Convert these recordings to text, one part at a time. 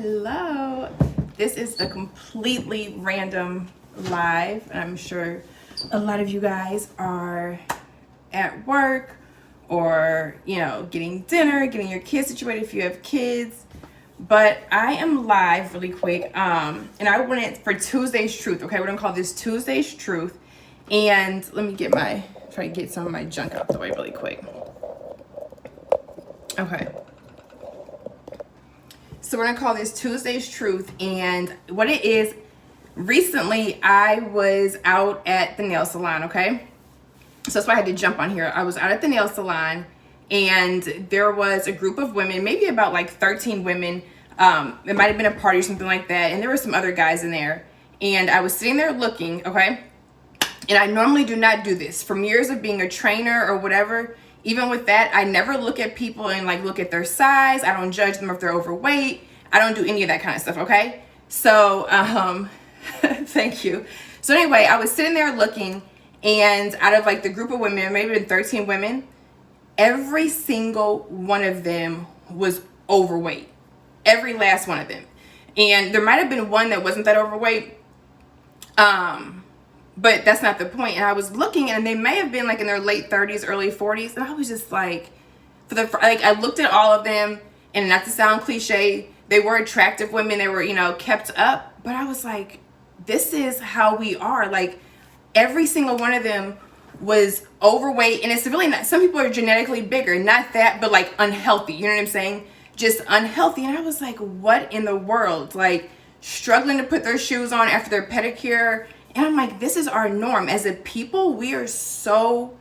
Hello. This is a completely random live. I'm sure a lot of you guys are at work or, getting dinner, getting your kids situated if you have kids. But I am live really quick. And I wanted for Tuesday's Truth. Okay, we're gonna call this Tuesday's Truth. And let me try to get some of my junk out the way really quick. Okay. So we're gonna call this Tuesday's Truth, and what it is, recently I was out at the nail salon, okay? So that's why I had to jump on here. I was out at the nail salon, and there was a group of women, maybe about like 13 women. It might have been a party or something like that, and there were some other guys in there. And I was sitting there looking, okay? And I normally do not do this. From years of being a trainer or whatever, even with that, I never look at people and look at their size. I don't judge them if they're overweight. I don't do any of that kind of stuff, okay? So, thank you. So anyway, I was sitting there looking, and out of the group of women, maybe 13 women, every single one of them was overweight. Every last one of them. And there might have been one that wasn't that overweight. But that's not the point. And I was looking, and they may have been in their late 30s, early 40s. And I was just I looked at all of them, and not to sound cliche, they were attractive women. They were, kept up. But I was like, this is how we are. Every single one of them was overweight. And it's really not, some people are genetically bigger. Not that, but unhealthy. You know what I'm saying? Just unhealthy. And I was like, what in the world? Struggling to put their shoes on after their pedicure. And I'm like, this is our norm. As a people, we are so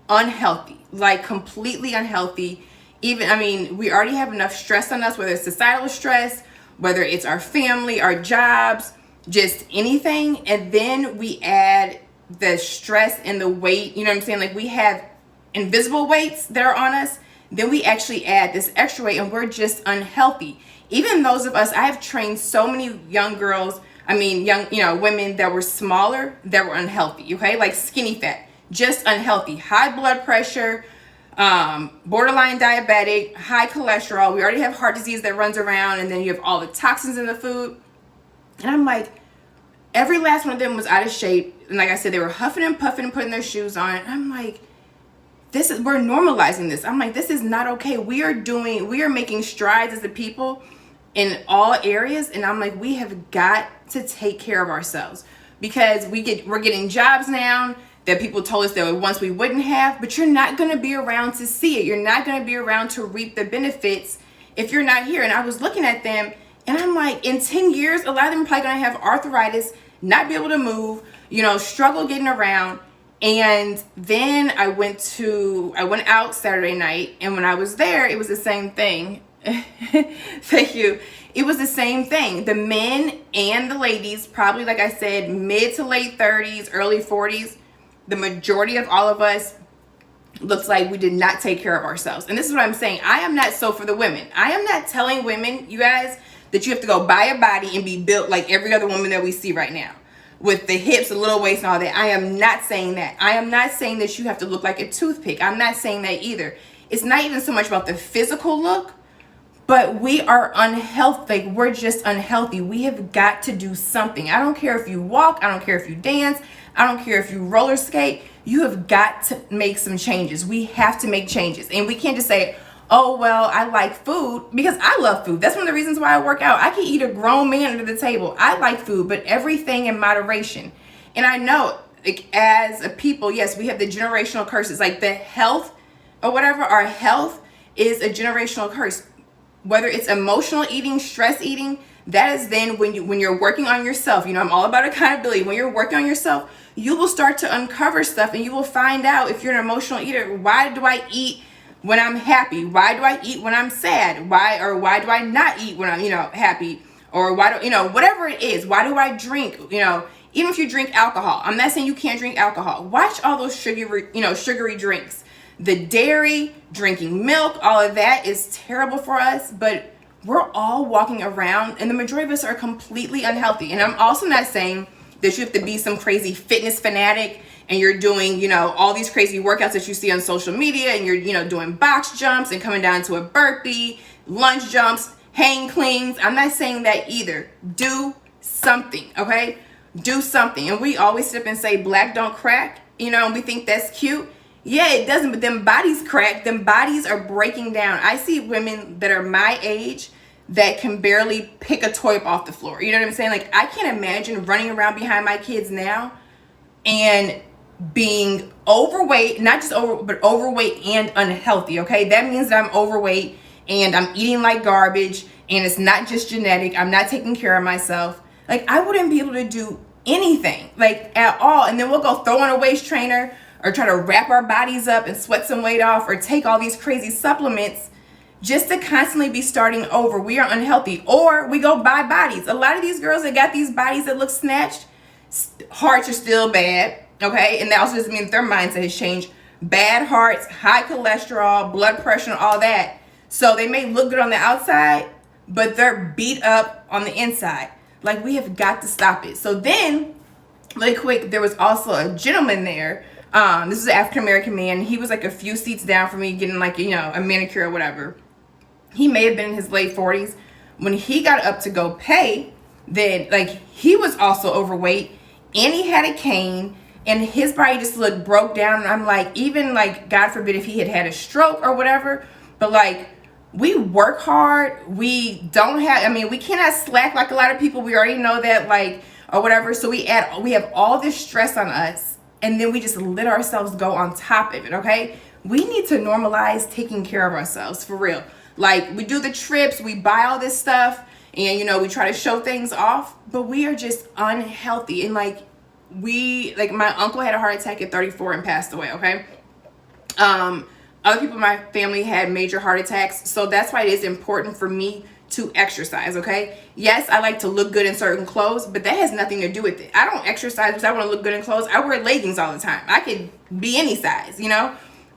unhealthy, completely unhealthy. We already have enough stress on us, whether it's societal stress, whether it's our family, our jobs, just anything. And then we add the stress and the weight, you know what I'm saying? We have invisible weights that are on us. Then we actually add this extra weight, and we're just unhealthy. Even those of us, I have trained so many young girls, women that were smaller, that were unhealthy, okay? Skinny fat, just unhealthy, high blood pressure, borderline diabetic, high cholesterol. We already have heart disease that runs around, and then you have all the toxins in the food. And I'm like, every last one of them was out of shape. And like I said, they were huffing and puffing and putting their shoes on. And I'm like, we're normalizing this. I'm like, this is not okay. We are making strides as a people in all areas. And I'm like, we have got to take care of ourselves, because we're getting jobs now that people told us that once we wouldn't have, but you're not going to be around to see it. You're not going to be around to reap the benefits if you're not here. And I was looking at them, and I'm like, in 10 years, a lot of them are probably going to have arthritis, not be able to move, struggle getting around. And then I went out Saturday night, and when I was there, it was the same thing. Thank you. It was the same thing. The men and the ladies, probably, like I said, mid to late 30s, early 40s, the majority of all of us looks like we did not take care of ourselves. And this is what I'm saying. I am not so for the women. I am not telling women, you guys, that you have to go buy a body and be built like every other woman that we see right now, with the hips, the little waist, and all that. I am not saying that. I am not saying that you have to look like a toothpick. I'm not saying that either. It's not even so much about the physical look, but we are unhealthy. We're just unhealthy. We have got to do something. I don't care if you walk. I don't care if you dance. I don't care if you roller skate. You have got to make some changes. We have to make changes. And we can't just say, oh, well, I like food, because I love food. That's one of the reasons why I work out. I can eat a grown man under the table. I like food, but everything in moderation. And I know, as a people, yes, we have the generational curses, the health or whatever. Our health is a generational curse. Whether it's emotional eating, stress eating, that is then when you're working on yourself. I'm all about accountability. When you're working on yourself, you will start to uncover stuff, and you will find out, if you're an emotional eater, why do I eat when I'm happy? Why do I eat when I'm sad? Why do I not eat when I'm, happy? Or why do, whatever it is, why do I drink? Even if you drink alcohol, I'm not saying you can't drink alcohol. Watch all those sugary drinks. The dairy, drinking milk, all of that is terrible for us, but we're all walking around, and the majority of us are completely unhealthy. And I'm also not saying that you have to be some crazy fitness fanatic and you're doing, all these crazy workouts that you see on social media, and you're, doing box jumps and coming down to a burpee, lunge jumps. hang cleans. I'm not saying that either. Do something, okay? Do something. And we always sit up and say black don't crack, and we think that's cute. Yeah, it doesn't, but them bodies crack. Them bodies are breaking down. I see women that are my age that can barely pick a toy up off the floor. You know what I'm saying? Like, I can't imagine running around behind my kids now and being overweight, not just but overweight and unhealthy, okay? That means that I'm overweight and I'm eating like garbage, and it's not just genetic. I'm not taking care of myself. Like, I wouldn't be able to do anything, like, at all. And then we'll go throw on a waist trainer or try to wrap our bodies up and sweat some weight off or take all these crazy supplements just to constantly be starting over. We are unhealthy. Or we go buy bodies. A lot of these girls that got these bodies that look snatched, hearts are still bad, okay? And that also doesn't mean that their mindset has changed. Bad hearts, high cholesterol, blood pressure, and all that. So they may look good on the outside, but they're beat up on the inside. Like, we have got to stop it. So then, really quick, there was also a gentleman there. This is an African-American man. He was like a few seats down from me getting like, a manicure or whatever. He may have been in his late 40s. When he got up to go pay, then like he was also overweight and he had a cane and his body just looked broke down. And I'm like, even like, God forbid if he had had a stroke or whatever, but like, we work hard. We don't have, we cannot slack like a lot of people. We already know that, like, or whatever. So we have all this stress on us, and then we just let ourselves go on top of it, okay? We need to normalize taking care of ourselves, for real. Like, we do the trips, we buy all this stuff, and, we try to show things off, but we are just unhealthy. And, like, my uncle had a heart attack at 34 and passed away, okay? Other people in my family had major heart attacks, so that's why it is important for me to exercise, okay? Yes, I like to look good in certain clothes, but that has nothing to do with it. I don't exercise because I want to look good in clothes. I wear leggings all the time. I could be any size,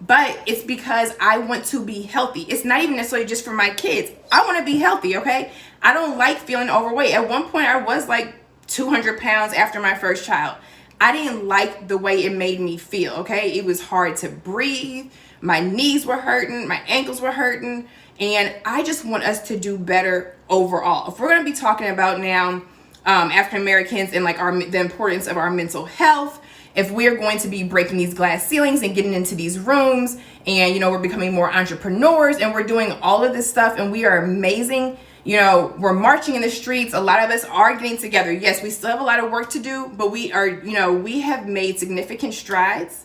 but it's because I want to be healthy. It's not even necessarily just for my kids. I want to be healthy, okay? I don't like feeling overweight. At one point, I was like 200 pounds after my first child. I didn't like the way it made me feel, okay? It was hard to breathe. My knees were hurting, my ankles were hurting, and I just want us to do better overall. If we're going to be talking about now African Americans and like the importance of our mental health, if we're going to be breaking these glass ceilings and getting into these rooms, and we're becoming more entrepreneurs, and we're doing all of this stuff, and we are amazing. We're marching in the streets. A lot of us are getting together. Yes, we still have a lot of work to do, but we are, we have made significant strides.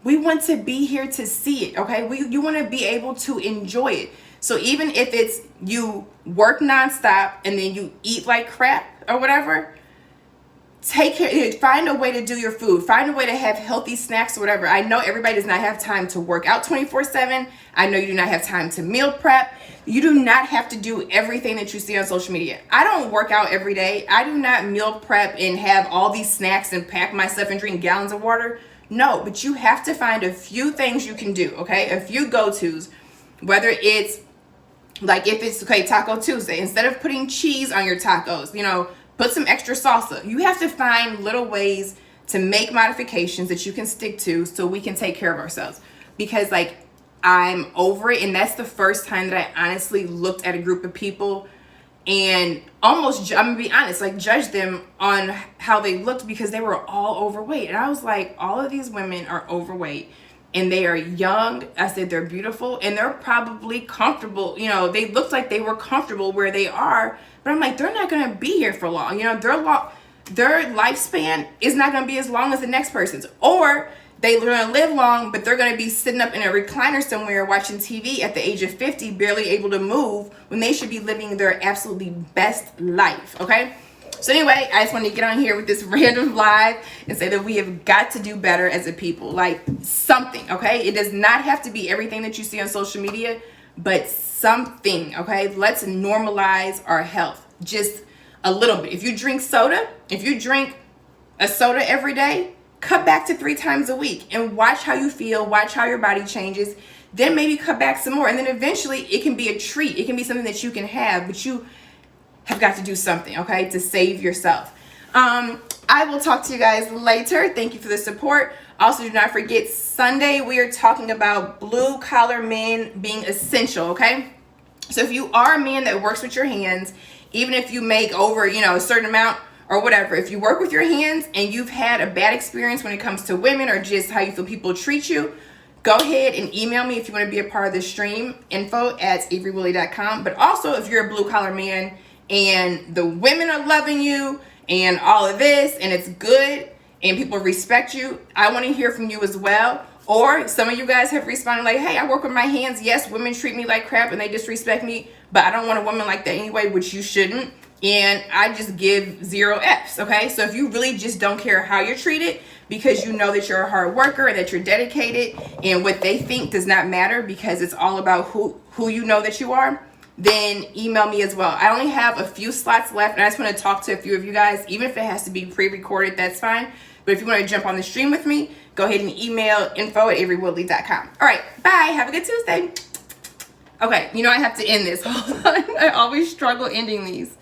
We want to be here to see it, okay? You want to be able to enjoy it. So even if it's you work nonstop and then you eat like crap or whatever, take care, find a way to do your food. Find a way to have healthy snacks or whatever. I know everybody does not have time to work out 24/7. I know you do not have time to meal prep. You do not have to do everything that you see on social media. I don't work out every day. I do not meal prep and have all these snacks and pack my stuff and drink gallons of water. No, but you have to find a few things you can do, okay? A few go-tos, whether it's like, if it's, okay, Taco Tuesday, instead of putting cheese on your tacos, put some extra salsa. You have to find little ways to make modifications that you can stick to so we can take care of ourselves. Because, like, I'm over it, and that's the first time that I honestly looked at a group of people and almost, I'm gonna be honest, like, judged them on how they looked because they were all overweight. And I was like, all of these women are overweight and they are young. I said they're beautiful and they're probably comfortable. They looked like they were comfortable where they are, but I'm like, they're not gonna be here for long. Their lifespan is not gonna be as long as the next person's. Or they're gonna live long, but they're gonna be sitting up in a recliner somewhere watching TV at the age of 50, barely able to move, when they should be living their absolutely best life, okay? So anyway, I just wanted to get on here with this random live and say that we have got to do better as a people, like something, okay? It does not have to be everything that you see on social media, but something, okay? Let's normalize our health, just a little bit. If you drink soda, if you drink a soda every day, cut back to 3 times a week and watch how you feel, watch how your body changes, then maybe cut back some more. And then eventually it can be a treat. It can be something that you can have, but you have got to do something, okay, to save yourself. I will talk to you guys later. Thank you for the support. Also, do not forget, Sunday we are talking about blue collar men being essential, okay? So if you are a man that works with your hands, even if you make over, you know, a certain amount or whatever, if you work with your hands and you've had a bad experience when it comes to women or just how you feel people treat you, go ahead and email me if you want to be a part of the stream, info@averywilly.com. But also, if you're a blue collar man and the women are loving you and all of this and it's good and people respect you, I want to hear from you as well. Or some of you guys have responded like, hey, I work with my hands. Yes, women treat me like crap and they disrespect me, but I don't want a woman like that anyway, which you shouldn't. And I just give 0 F's, okay? So if you really just don't care how you're treated because you know that you're a hard worker and that you're dedicated and what they think does not matter because it's all about who you know that you are, then email me as well. I only have a few slots left and I just want to talk to a few of you guys. Even if it has to be pre-recorded, that's fine. But if you want to jump on the stream with me, go ahead and email info@averywilly.com. All right, bye. Have a good Tuesday. Okay, you know I have to end this. Hold on. I always struggle ending these.